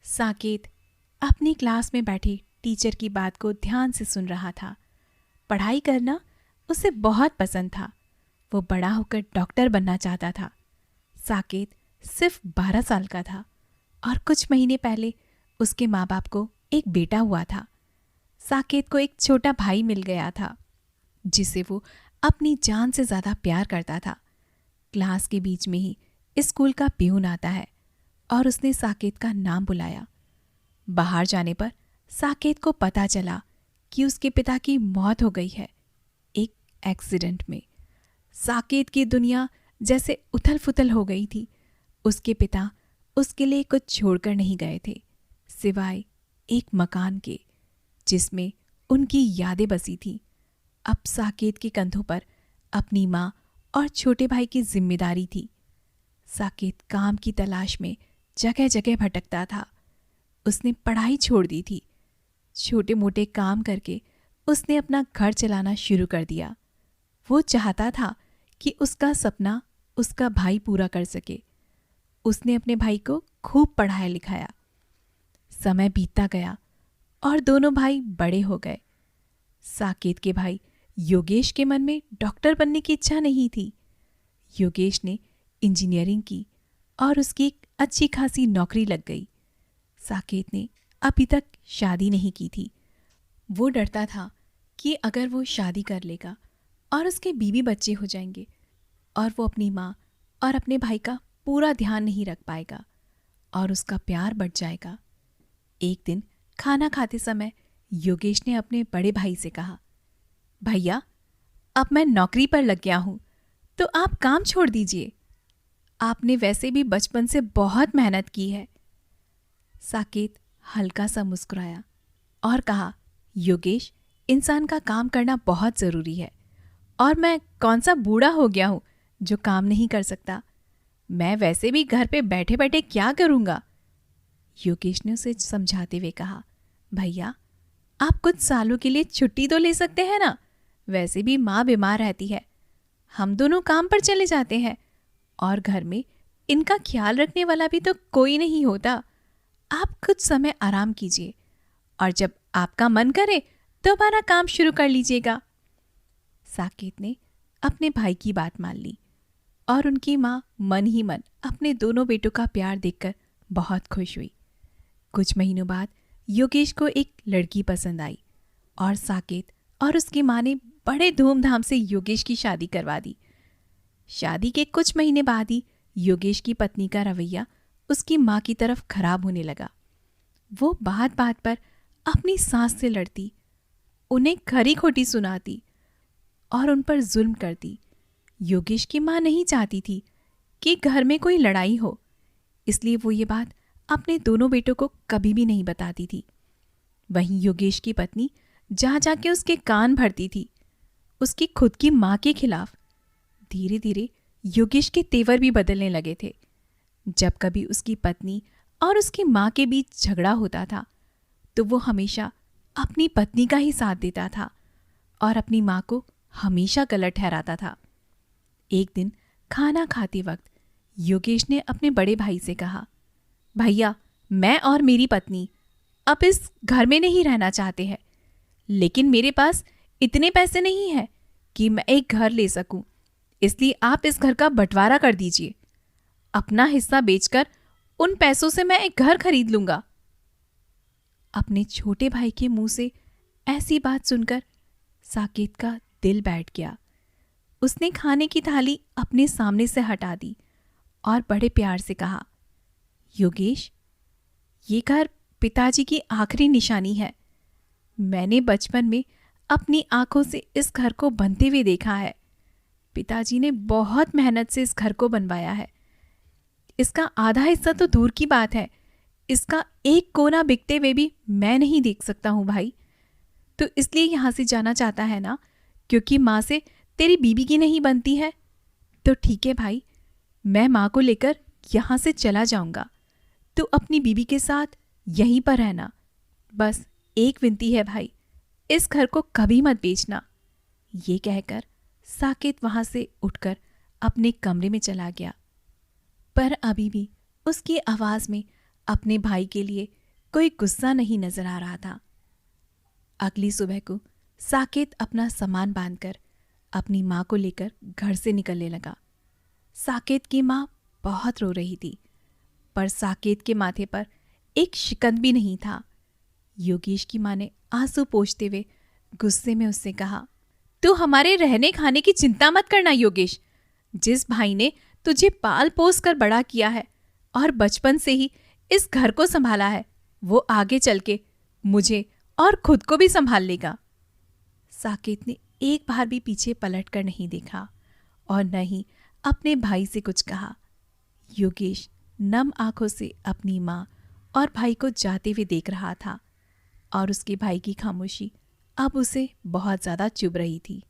साकेत अपनी क्लास में बैठी टीचर की बात को ध्यान से सुन रहा था। पढ़ाई करना उसे बहुत पसंद था। वो बड़ा होकर डॉक्टर बनना चाहता था। साकेत सिर्फ 12 साल का था और कुछ महीने पहले उसके माँ बाप को एक बेटा हुआ था। साकेत को एक छोटा भाई मिल गया था जिसे वो अपनी जान से ज़्यादा प्यार करता था। क्लास के बीच में ही स्कूल का प्यून आता है और उसने साकेत का नाम बुलाया। बाहर जाने पर साकेत को पता चला कि उसके पिता की मौत हो गई है एक एक्सीडेंट में। साकेत की दुनिया जैसे उथल फुथल हो गई थी। उसके पिता उसके लिए कुछ छोड़कर नहीं गए थे सिवाय एक मकान के जिसमें उनकी यादें बसी थी। अब साकेत के कंधों पर अपनी माँ और छोटे भाई की जिम्मेदारी थी। साकेत काम की तलाश में जगह जगह भटकता था। उसने पढ़ाई छोड़ दी थी। छोटे मोटे काम करके उसने अपना घर चलाना शुरू कर दिया। वो चाहता था कि उसका सपना उसका भाई पूरा कर सके। उसने अपने भाई को खूब पढ़ाया लिखाया। समय बीतता गया और दोनों भाई बड़े हो गए। साकेत के भाई योगेश के मन में डॉक्टर बनने की इच्छा नहीं थी। योगेश ने इंजीनियरिंग की और उसकी एक अच्छी खासी नौकरी लग गई। साकेत ने अभी तक शादी नहीं की थी। वो डरता था कि अगर वो शादी कर लेगा और उसके बीवी बच्चे हो जाएंगे और वो अपनी माँ और अपने भाई का पूरा ध्यान नहीं रख पाएगा और उसका प्यार बढ़ जाएगा। एक दिन खाना खाते समय योगेश ने अपने बड़े भाई से कहा, भैया अब मैं नौकरी पर लग गया हूँ तो आप काम छोड़ दीजिए। आपने वैसे भी बचपन से बहुत मेहनत की है। साकेत हल्का सा मुस्कुराया और कहा, योगेश इंसान का काम करना बहुत ज़रूरी है और मैं कौन सा बूढ़ा हो गया हूँ जो काम नहीं कर सकता। मैं वैसे भी घर पे बैठे बैठे क्या करूँगा। योगेश ने उसे समझाते हुए कहा, भैया आप कुछ सालों के लिए छुट्टी तो ले सकते हैं ना। वैसे भी माँ बीमार रहती है। हम दोनों काम पर चले जाते हैं और घर में इनका ख्याल रखने वाला भी तो कोई नहीं होता। आप कुछ समय आराम कीजिए और जब आपका मन करे दोबारा काम शुरू कर लीजिएगा। साकेत ने अपने भाई की बात मान ली और उनकी माँ मन ही मन अपने दोनों बेटों का प्यार देखकर बहुत खुश हुई। कुछ महीनों बाद योगेश को एक लड़की पसंद आई और साकेत और उसकी माँ ने बड़े धूमधाम से योगेश की शादी करवा दी। शादी के कुछ महीने बाद ही योगेश की पत्नी का रवैया उसकी माँ की तरफ खराब होने लगा। वो बात बात पर अपनी सास से लड़ती, उन्हें खरी खोटी सुनाती और उन पर जुल्म करती। योगेश की माँ नहीं चाहती थी कि घर में कोई लड़ाई हो, इसलिए वो ये बात अपने दोनों बेटों को कभी भी नहीं बताती थी। वहीं योगेश की पत्नी जा जाके उसके कान भरती थी, उसकी खुद की माँ के खिलाफ। धीरे धीरे योगेश के तेवर भी बदलने लगे थे। जब कभी उसकी पत्नी और उसकी माँ के बीच झगड़ा होता था तो वो हमेशा अपनी पत्नी का ही साथ देता था और अपनी माँ को हमेशा गलत ठहराता था। एक दिन खाना खाते वक्त योगेश ने अपने बड़े भाई से कहा, भैया मैं और मेरी पत्नी अब इस घर में नहीं रहना चाहते हैं, लेकिन मेरे पास इतने पैसे नहीं हैं कि मैं एक घर ले सकूं, इसलिए आप इस घर का बंटवारा कर दीजिए। अपना हिस्सा बेचकर उन पैसों से मैं एक घर खरीद लूंगा। अपने छोटे भाई के मुंह से ऐसी बात सुनकर साकेत का दिल बैठ गया। उसने खाने की थाली अपने सामने से हटा दी और बड़े प्यार से कहा, योगेश ये घर पिताजी की आखिरी निशानी है। मैंने बचपन में अपनी आंखों से इस घर को बनते हुए देखा है। पिताजी ने बहुत मेहनत से इस घर को बनवाया है। इसका आधा हिस्सा तो दूर की बात है, इसका एक कोना बिकते हुए भी मैं नहीं देख सकता हूँ भाई। तो इसलिए यहाँ से जाना चाहता है ना, क्योंकि माँ से तेरी बीबी की नहीं बनती है। तो ठीक है भाई, मैं माँ को लेकर यहाँ से चला जाऊँगा। तू अपनी बीबी के साथ यहीं पर रहना। बस एक विनती है भाई, इस घर को कभी मत बेचना। ये कहकर साकेत वहाँ से उठकर अपने कमरे में चला गया। पर अभी भी उसकी आवाज़ में अपने भाई के लिए कोई गुस्सा नहीं नजर आ रहा था। अगली सुबह को साकेत अपना सामान बांधकर अपनी माँ को लेकर घर से निकलने लगा। साकेत की माँ बहुत रो रही थी, पर साकेत के माथे पर एक शिकन भी नहीं था। योगेश की माँ ने आंसू पोंछते हुए गुस्से में उससे कहा, तू हमारे रहने खाने की चिंता मत करना योगेश। जिस भाई ने तुझे पाल पोस कर बड़ा किया है और बचपन से ही इस घर को संभाला है, वो आगे चल के मुझे और खुद को भी संभाल लेगा। साकेत ने एक बार भी पीछे पलट कर नहीं देखा और न ही अपने भाई से कुछ कहा। योगेश नम आंखों से अपनी माँ और भाई को जाते हुए देख रहा था और उसके भाई की खामोशी अब उसे बहुत ज़्यादा चुभ रही थी।